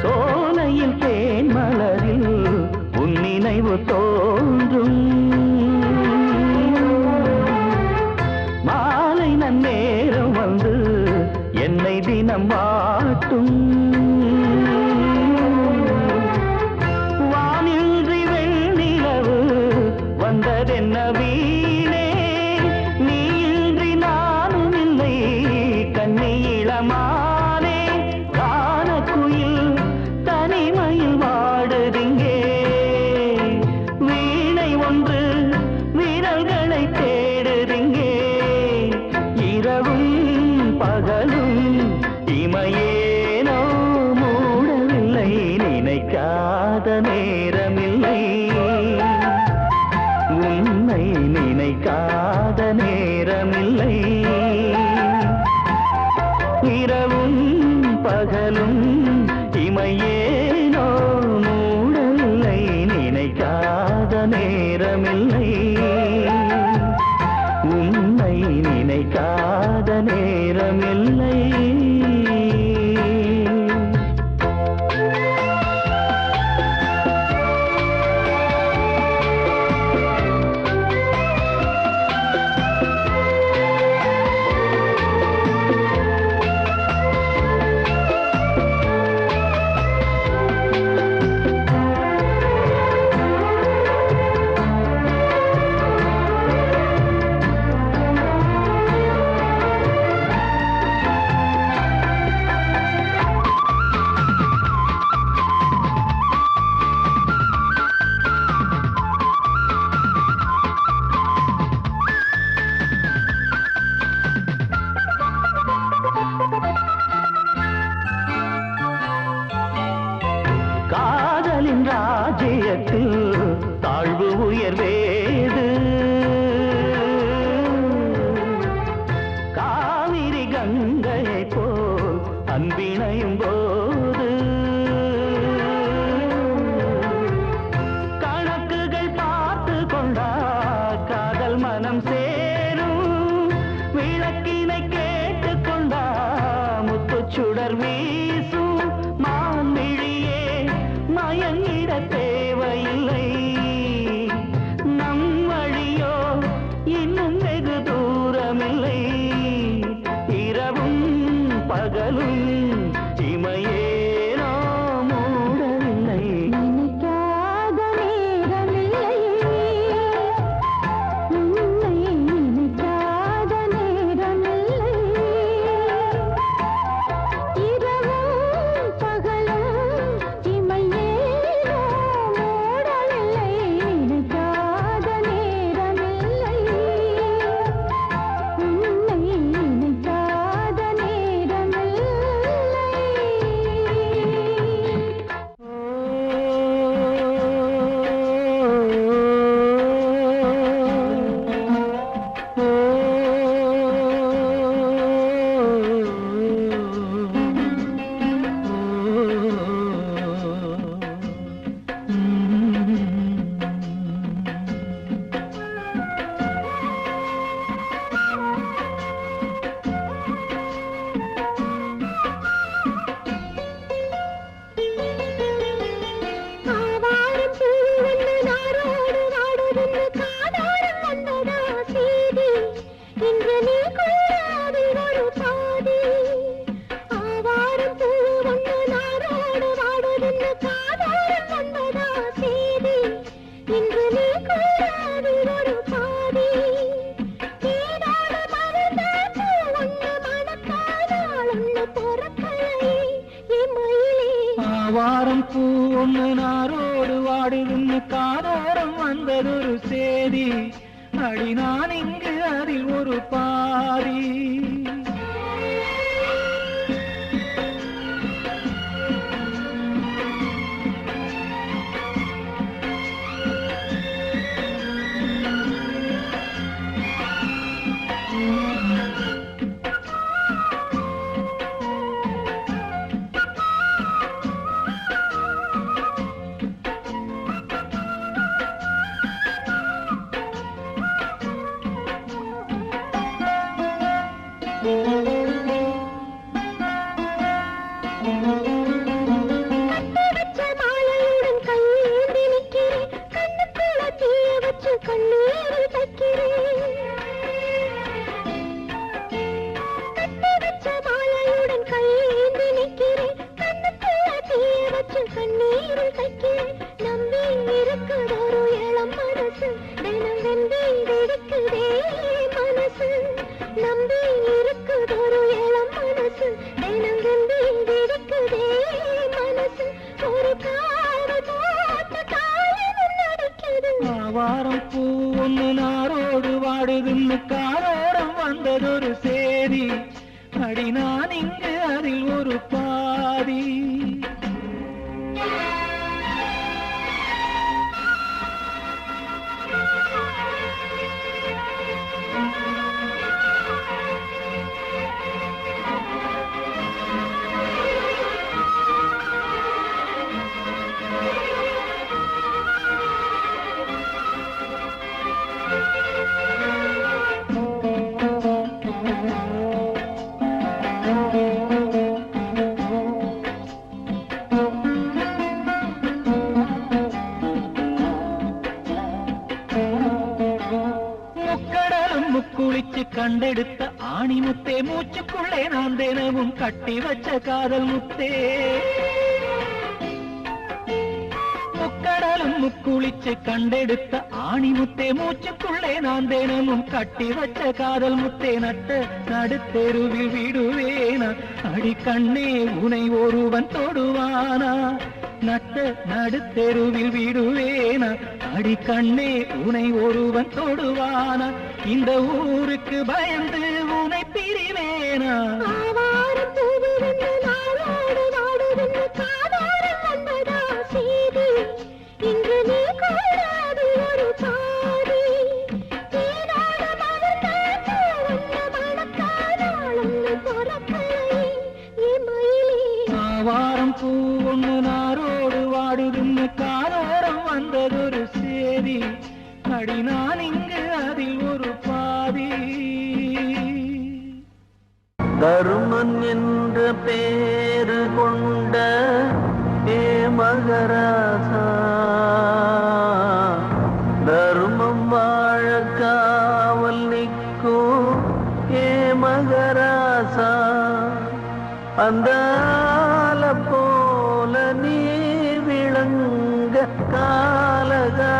சோலையில் தேன் மலரில் உன் நினைவு தோன்றும் மாலை நன்னேரம் வந்து என்னை தினம் வாட்டும் வானின்றி வெண்ணிலவு வந்ததென்ன வீணே நீயின்றி நானும் இல்லை கண்ணி இளமானே கானக்குயில் தனிமையில் வாடுதிங்கே வீணை ஒன்று வீரல்களை தேடுதிங்கே இரவும் பகலும் இமையேனோ மூடவில்லை நினைக்காத நேரமில்லை உன்னை நினைக்காத நேரமில்லை ஆவாரம் பூ ஒண்ணு நாரோடு வாடுதுன்னு காதோரம் வந்ததொரு சேதி அடி நான் இங்கு அதில் ஒரு பாதி ஆவாரம் பூ ஒண்ணு நாரோடு வாடுதுன்னு காரோரம் வந்ததொரு சேதி அடி நான் இங்கு அதில் ஒரு பாதி குளிச்சு கண்டெடுத்த ஆணி முத்தே மூச்சுக்குள்ளே நான் தினமும் கட்டி வச்ச காதல் முத்தே முக்கடலும் முக்குளிச்சு கண்டெடுத்த ஆணி முத்தே மூச்சுக்குள்ளே நான் தினமும் கட்டி வச்ச காதல் முத்தே நட்ட நடுத்தெருவில் விடுவேனா அடி கண்ணே உனை ஒருவன் தொடுவானா நட்ட நடுத்தெருவில் விடுவேனா அடி கண்ணே உனை ஒருவன் தொடுவானா இந்த ஊருக்கு பயந்து உனை பிரிவேனா இன்று நீ கூடாது ஒரு பாதி ஆவாரம் பூ ஒண்ணு நாரோடு வாடுதுன்னு காரோரம் வந்ததொரு சேதி அடி நான் இங்கு அதில் ஒரு பாதி தருமன் என்ற பேரு கொண்ட ஏ மகராசா தர்மம் வாழ காவல் நிற்கும் ஏ மகராசா அந்த போல நீ விளங்க காலகாலமே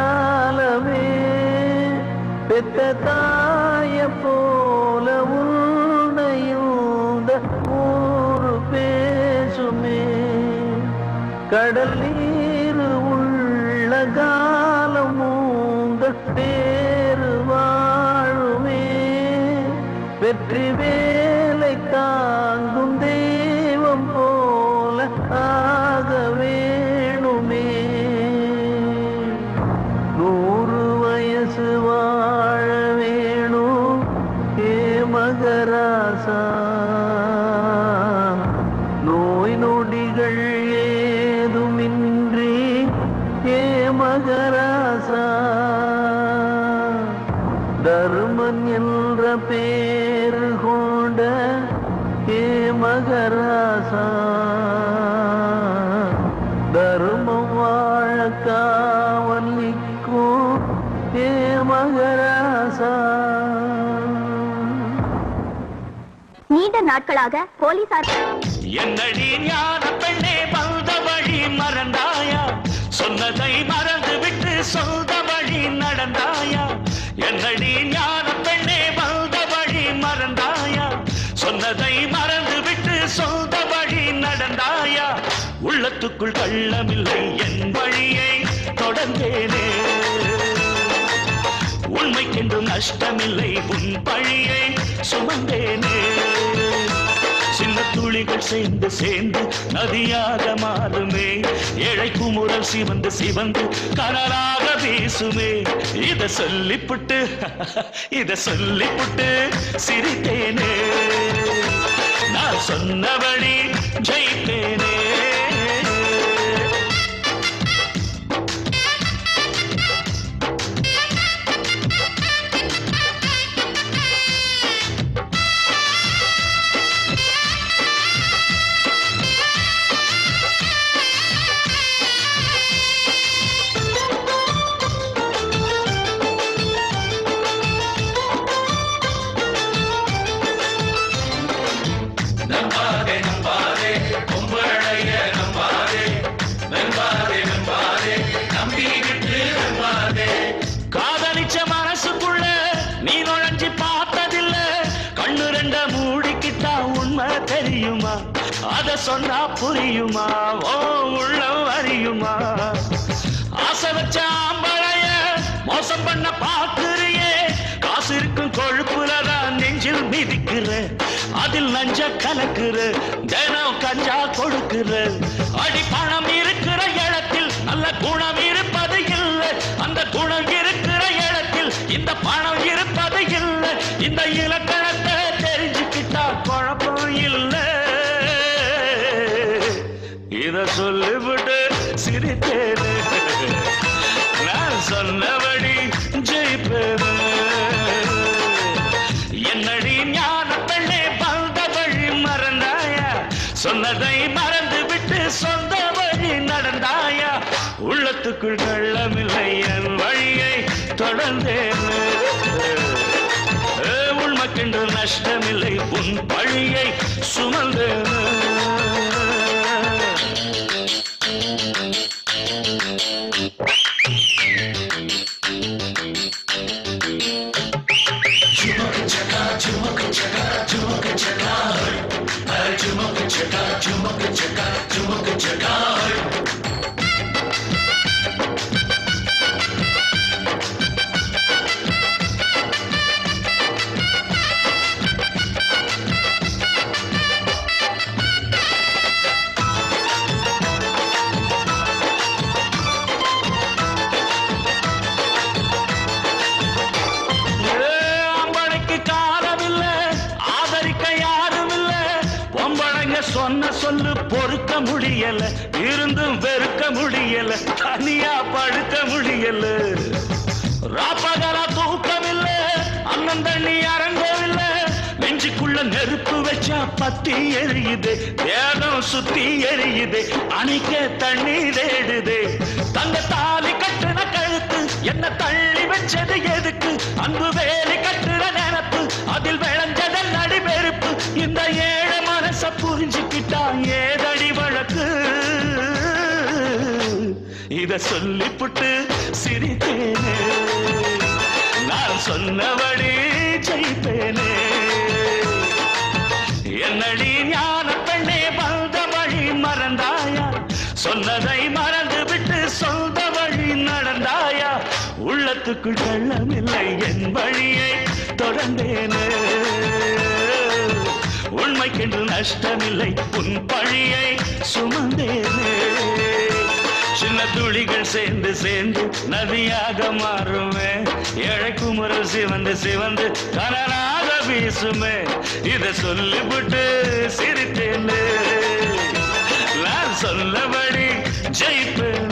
பெத்த தாய போல உன்னையும் ஊரு பேசுமே கடல் நீர் உள்ள காலம் மூந்த பேரு வாழுமே வெற்றி வேலை தாங்கும் தெய்வம் போல ஆக வேணுமே 100 வயசு வாழ வேணும் ஏ மகராசா நோய் நொடிகள் ஏதுமின்றி ஏ மகராசா தர்மன் என்ற பேரு கொண்ட ஏ மகராசா தர்மம் வாழ காவல் நிற்கும் ஏ மகராசா நீண்ட நாட்களாக போலீசார் என்னடி ஞான பெண்ணே வந்த வழி மறந்தாயா சொன்னதை மறந்து விட்டு சொந்த வழி நடந்தாயா என்னடி ஞான பெண்ணே வந்த வழி மறந்தாயா சொன்னதை மறந்து விட்டு சொந்த வழி நடந்தாயா உள்ளத்துக்கு உள்ளத்துக்குள் கள்ளமில்லை என் வழியை தொடர்ந்தேனே உண்மைக்கென்றும் நஷ்டமில்லை உன் பழியை சுமந்தேனே சின்ன துளிகள் சேர்ந்து சேர்ந்து நதியாக மாறுமே ஏழை குமுறல் சிவந்து சிவந்து கடலாக வீசுமே இத சொல்லிப்புட்டு சிரித்தேனே நான் சொன்னபடி ஜெயித்தேனே காதலிச்ச மனசுக்குள்ள நீ நுழைஞ்சி பார்த்ததில்ல கண்ணு ரெண்ட மூடிக்கிட்டா உண்மை தெரியுமா அத சொன்னா புரியுமா ஓ உள்ளம் அறியுமா ஆசை வச்ச ஆம்பளைய மோசம் பண்ண பாக்குறியே காசு இருக்கும் கொழுப்புலதான் நெஞ்சில் மிதிக்கிற அதில் நஞ்ச கலக்குற தினம் கஞ்சா கொடுக்கிற அடி பணம் இருக்கிற இடத்தில் நல்ல குணம் இருப்பது இல்லை அந்த குணம் இருக்கிற இடத்தில் இந்த பணம் இருப்பது இல்லை இந்த இலக்கணத்தை தெரிஞ்சுக்கிட்டா குழப்பம் இல்லை இத சொல்லிவிட்டு சிரித்தேனே நான் சொன்னபடி ஜெயிப்பேன் என்னடி ஞான பெண்ணே வந்த வழி மறந்தாயா சொன்னதை மறந்து விட்டு சொந்த வழி நடந்தாயா உள்ளத்துக்குள் கள்ளமில்லை என் வழியை தொடர்ந்தேன் உண்மைக்கென்று நஷ்டமில்லை உன் பழியை சுமந்தேன் சொன்ன சொல்லு பொறுக்க முடியல இருந்தும் வெறுக்க முடியல தனியா படுக்க முடியல ராப்பகலா தூக்கமில்ல அண்ணன் தண்ணி அரங்கவில்லை நெஞ்சுக்குள்ள நெருப்பு வச்சா பத்தி எரியுது தேகம் சுத்தி எரியுது அணைக்க தண்ணி தேடுது தங்க தாலி கட்டுன கழுத்து என்ன தள்ளி வச்சது எதுக்கு அன்பு வேலி கட்டுற நினப்பு அதில் விளைஞ்சதல் அடிபெருப்பு இந்த ஏழை மனச புரிஞ்சுக்கிட்டா ஏதடி வழக்கு இத சொல்லிப்புட்டு சிரித்தேனே நான் சொன்னபடி ஜெயிப்பேனே என்னடி ஞான பெண்ணே வந்த வழி மறந்தாயா சொன்னதை மறந்து விட்டு சொந்த வழி நடந்தாயா உள்ளத்துக்குள் கள்ளமில்லை என் வழியை தொடர்ந்தேனே உண்மைக்கென்று நஷ்டமில்லை உன் பழியை சுமந்தேனே சின்ன துளிகள் சேர்ந்து சேர்ந்து நதியாக மாறுமே ஏழை குமுறல் சிவந்து சிவந்து கடலாக வீசுமே இத சொல்லிவிட்டு சிரித்தேனே நான் சொன்னபடி ஜெயிப்பேன்